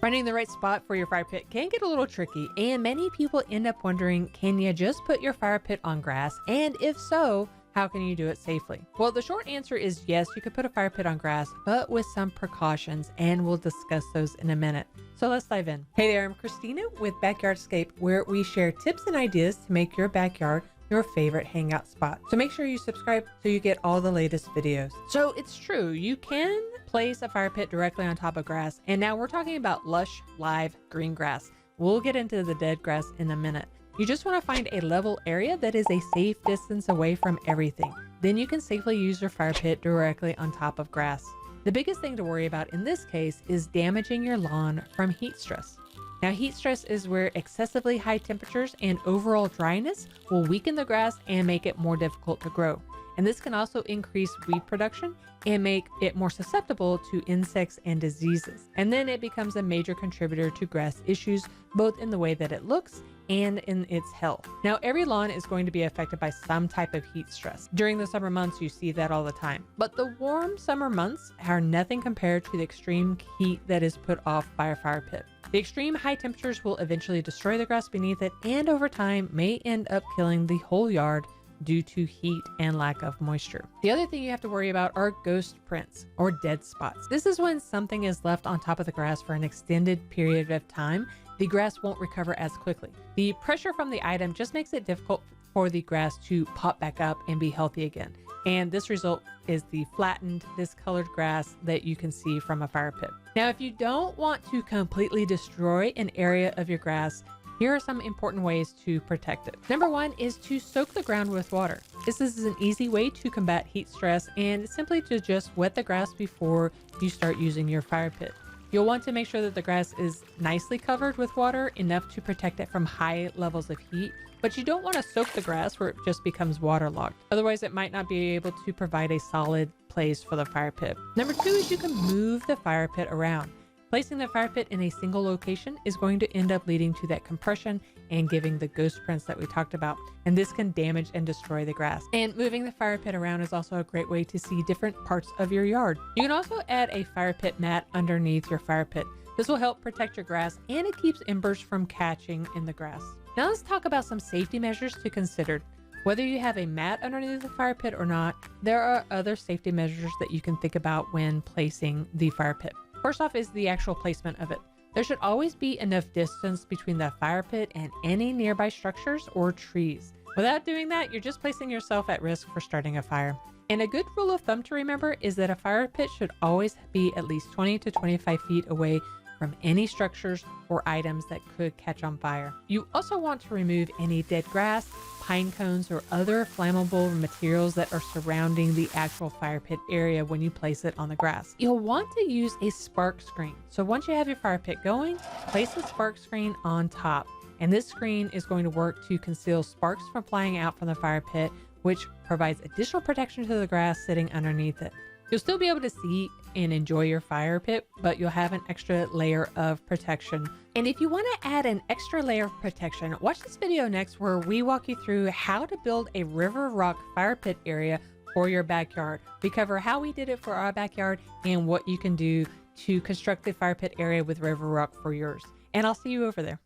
Finding the right spot for your fire pit can get a little tricky, and many people end up wondering, can you just put your fire pit on grass? And if so, how can you do it safely? Well, the short answer is yes, you could put a fire pit on grass, but with some precautions, and we'll discuss those in a minute. So let's dive in. Hey there, I'm Christina with Backyardscape, where we share tips and ideas to make your backyard your favorite hangout spot. So make sure you subscribe so you get all the latest videos. So it's true, you can place a fire pit directly on top of grass. And now we're talking about lush, live green grass. We'll get into the dead grass in a minute. You just want to find a level area that is a safe distance away from everything. Then you can safely use your fire pit directly on top of grass. The biggest thing to worry about in this case is damaging your lawn from heat stress. Now, heat stress is where excessively high temperatures and overall dryness will weaken the grass and make it more difficult to grow. And this can also increase weed production and make it more susceptible to insects and diseases. And then it becomes a major contributor to grass issues, both in the way that it looks and in its health. Now, every lawn is going to be affected by some type of heat stress. During the summer months, you see that all the time. But the warm summer months are nothing compared to the extreme heat that is put off by a fire pit. The extreme high temperatures will eventually destroy the grass beneath it, and over time may end up killing the whole yard due to heat and lack of moisture. The other thing you have to worry about are ghost prints or dead spots. This is when something is left on top of the grass for an extended period of time. The grass won't recover as quickly. The pressure from the item just makes it difficult for the grass to pop back up and be healthy again. And this result is the flattened, discolored grass that you can see from a fire pit. Now, if you don't want to completely destroy an area of your grass, here are some important ways to protect it. Number one is to soak the ground with water. This is an easy way to combat heat stress, and simply to just wet the grass before you start using your fire pit. You'll want to make sure that the grass is nicely covered with water, enough to protect it from high levels of heat, but you don't want to soak the grass where it just becomes waterlogged. Otherwise, it might not be able to provide a solid place for the fire pit. Number two is you can move the fire pit around. Placing the fire pit in a single location is going to end up leading to that compression and giving the ghost prints that we talked about. And this can damage and destroy the grass. And moving the fire pit around is also a great way to see different parts of your yard. You can also add a fire pit mat underneath your fire pit. This will help protect your grass, and it keeps embers from catching in the grass. Now let's talk about some safety measures to consider. Whether you have a mat underneath the fire pit or not, there are other safety measures that you can think about when placing the fire pit. First off is the actual placement of it. There should always be enough distance between the fire pit and any nearby structures or trees. Without doing that, you're just placing yourself at risk for starting a fire. And a good rule of thumb to remember is that a fire pit should always be at least 20 to 25 feet away from any structures or items that could catch on fire. You also want to remove any dead grass, pine cones, or other flammable materials that are surrounding the actual fire pit area when you place it on the grass. You'll want to use a spark screen. So once you have your fire pit going, place a spark screen on top. And this screen is going to work to conceal sparks from flying out from the fire pit, which provides additional protection to the grass sitting underneath it. You'll still be able to see and enjoy your fire pit, but you'll have an extra layer of protection. And if you want to add an extra layer of protection, watch this video next where we walk you through how to build a river rock fire pit area for your backyard. We cover how we did it for our backyard and what you can do to construct the fire pit area with river rock for yours. And I'll see you over there.